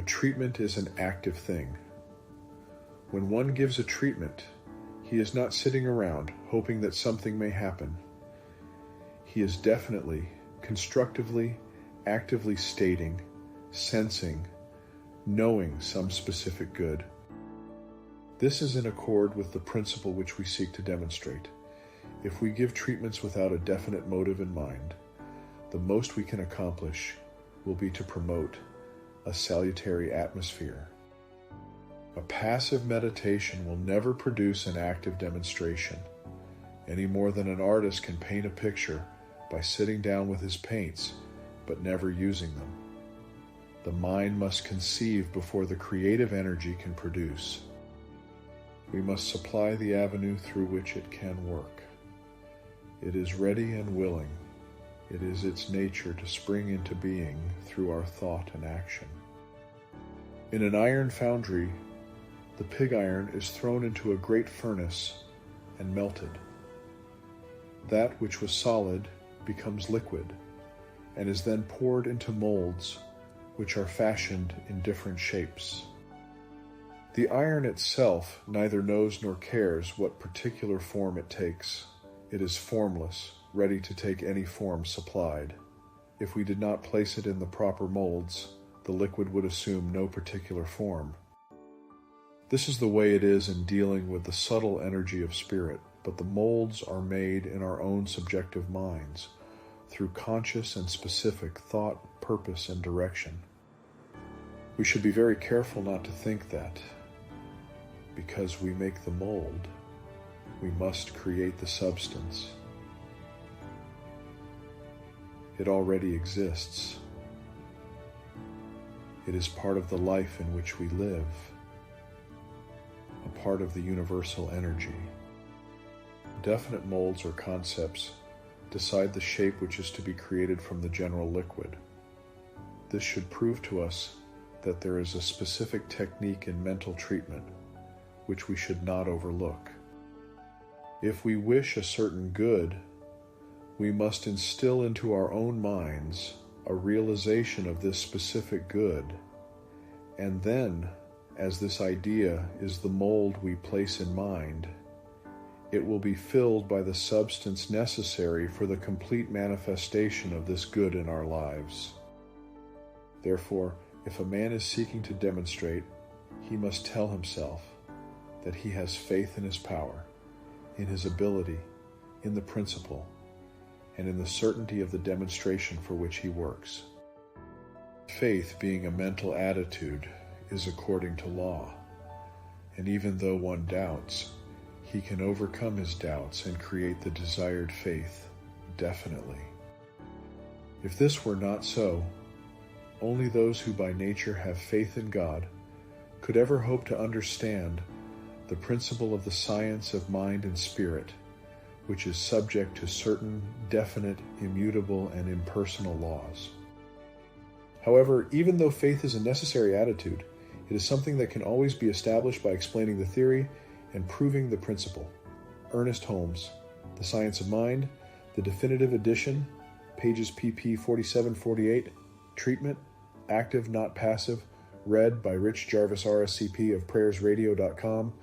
A treatment is an active thing. When one gives a treatment, he is not sitting around hoping that something may happen. He is definitely, constructively, actively stating, sensing, knowing some specific good. This is in accord with the principle which we seek to demonstrate. If we give treatments without a definite motive in mind, the most we can accomplish will be to promote a salutary atmosphere. A passive meditation will never produce an active demonstration, any more than an artist can paint a picture by sitting down with his paints, but never using them. The mind must conceive before the creative energy can produce. We must supply the avenue through which it can work. It is ready and willing. It is its nature to spring into being through our thought and action. In an iron foundry, the pig iron is thrown into a great furnace and melted. That which was solid becomes liquid and is then poured into molds which are fashioned in different shapes. The iron itself neither knows nor cares what particular form it takes. It is formless, ready to take any form supplied. If we did not place it in the proper molds, the liquid would assume no particular form. This is the way it is in dealing with the subtle energy of spirit, but the molds are made in our own subjective minds, through conscious and specific thought, purpose, and direction. We should be very careful not to think that, because we make the mold, we must create the substance. It already exists. It is part of the life in which we live, a part of the universal energy. Definite molds or concepts decide the shape which is to be created from the general liquid. This should prove to us that there is a specific technique in mental treatment which we should not overlook. If we wish a certain good, we must instill into our own minds a realization of this specific good, and then, as this idea is the mold we place in mind, it will be filled by the substance necessary for the complete manifestation of this good in our lives. Therefore, if a man is seeking to demonstrate, he must tell himself that he has faith in his power, in his ability, in the principle, and in the certainty of the demonstration for which he works. Faith, being a mental attitude, is according to law, and even though one doubts, he can overcome his doubts and create the desired faith definitely. If this were not so, only those who by nature have faith in God could ever hope to understand the principle of the science of mind and spirit, which is subject to certain definite, immutable, and impersonal laws. However, even though faith is a necessary attitude, it is something that can always be established by explaining the theory and proving the principle. Ernest Holmes, The Science of Mind, the definitive edition, pages pp. 47-48, treatment, active not passive, read by Rich Jarvis RSCP of prayersradio.com,